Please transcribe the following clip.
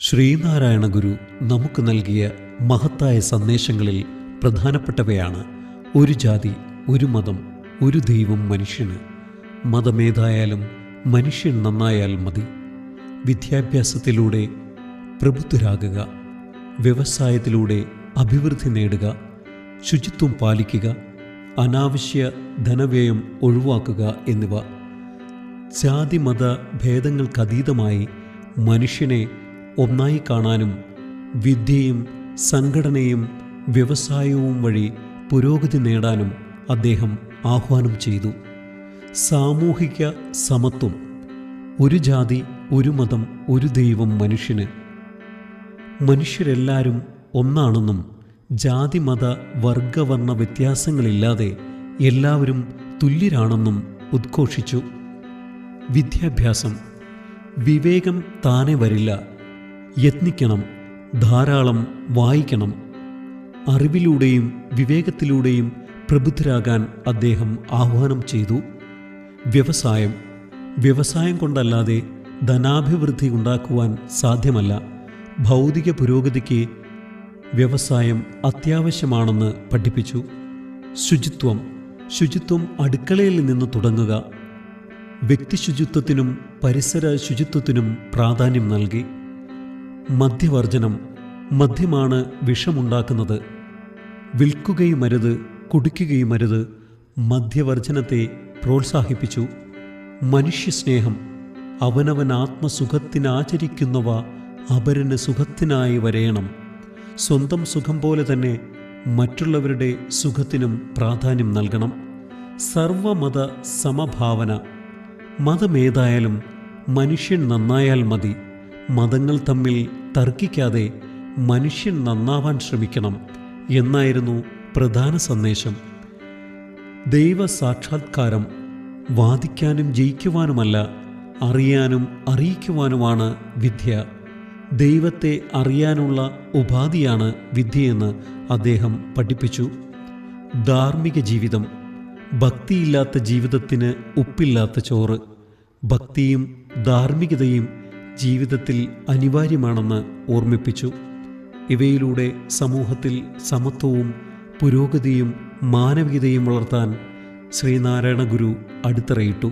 ശ്രീനാരായണ ഗുരു നമുക്ക് നൽകിയ മഹത്തായ സന്ദേശങ്ങളിൽ പ്രധാനപ്പെട്ടവയാണ് ഒരു ജാതി, ഒരു മതം, ഒരു ദൈവം മനുഷ്യന്. മതമേതായാലും മനുഷ്യൻ നന്നായാൽ മതി. വിദ്യാഭ്യാസത്തിലൂടെ പ്രബുദ്ധരാകുക, വ്യവസായത്തിലൂടെ അഭിവൃദ്ധി നേടുക, ശുചിത്വം പാലിക്കുക, അനാവശ്യ ധനവ്യയം ഒഴിവാക്കുക എന്നിവ. ജാതി മത ഭേദങ്ങൾക്കതീതമായി മനുഷ്യനെ ഒന്നായി കാണാനും വിദ്യയും സംഘടനയും വ്യവസായവും വഴി പുരോഗതി നേടാനും അദ്ദേഹം ആഹ്വാനം ചെയ്തു. സാമൂഹിക സമത്വം, ഒരു ജാതി, ഒരു മതം, ഒരു ദൈവം മനുഷ്യന്. മനുഷ്യരെല്ലാവരും ഒന്നാണെന്നും ജാതി മത വർഗവർണ്ണ വ്യത്യാസങ്ങളില്ലാതെ എല്ലാവരും തുല്യരാണെന്നും ഉദ്ഘോഷിച്ചു. വിദ്യാഭ്യാസം, വിവേകം താനെ വരില്ല, യത്നിക്കണം, ധാരാളം വായിക്കണം. അറിവിലൂടെയും വിവേകത്തിലൂടെയും പ്രബുദ്ധരാകാൻ അദ്ദേഹം ആഹ്വാനം ചെയ്തു. വ്യവസായം കൊണ്ടല്ലാതെ ധനാഭിവൃദ്ധി ഉണ്ടാക്കുവാൻ സാധ്യമല്ല. ഭൗതിക പുരോഗതിക്ക് വ്യവസായം അത്യാവശ്യമാണെന്ന് പഠിപ്പിച്ചു. ശുചിത്വം അടുക്കളയിൽ നിന്ന് തുടങ്ങുക. വ്യക്തിശുചിത്വത്തിനും പരിസര ശുചിത്വത്തിനും പ്രാധാന്യം നൽകി. മദ്യമാണ് വിഷമുണ്ടാക്കുന്നത്. വിൽക്കുകയുമരുത്, കുടിക്കുകയുമരുത്. മദ്യവർജനത്തെ പ്രോത്സാഹിപ്പിച്ചു. മനുഷ്യസ്നേഹം, അവനവൻ ആത്മസുഖത്തിനാചരിക്കുന്നവ അപരന് സുഖത്തിനായി വരേണം. സ്വന്തം സുഖം പോലെ തന്നെ മറ്റുള്ളവരുടെ സുഖത്തിനും പ്രാധാന്യം നൽകണം. സർവമത സമഭാവന, മതമേതായാലും മനുഷ്യൻ നന്നായാൽ മതി. മതങ്ങൾ തമ്മിൽ തർക്കിക്കാതെ മനുഷ്യൻ നന്നാവാൻ ശ്രമിക്കണം എന്നായിരുന്നു പ്രധാന സന്ദേശം. ദൈവ സാക്ഷാത്കാരം വാദിക്കാനും ജയിക്കുവാനുമല്ല, അറിയാനും അറിയിക്കുവാനുമാണ് വിദ്യ. ദൈവത്തെ അറിയാനുള്ള ഉപാധിയാണ് വിദ്യയെന്ന് അദ്ദേഹം പഠിപ്പിച്ചു. ധാർമ്മിക ജീവിതം, ഭക്തിയില്ലാത്ത ജീവിതത്തിന് ഉപ്പില്ലാത്ത ചോറ്. ഭക്തിയും ധാർമ്മികതയും ജീവിതത്തിൽ അനിവാര്യമാണെന്ന് ഓർമ്മിപ്പിച്ചു. ഇവയിലൂടെ സമൂഹത്തിൽ സമത്വവും പുരോഗതിയും മാനവികതയും വളർത്താൻ ശ്രീനാരായണ ഗുരു അടിത്തറയിട്ടു.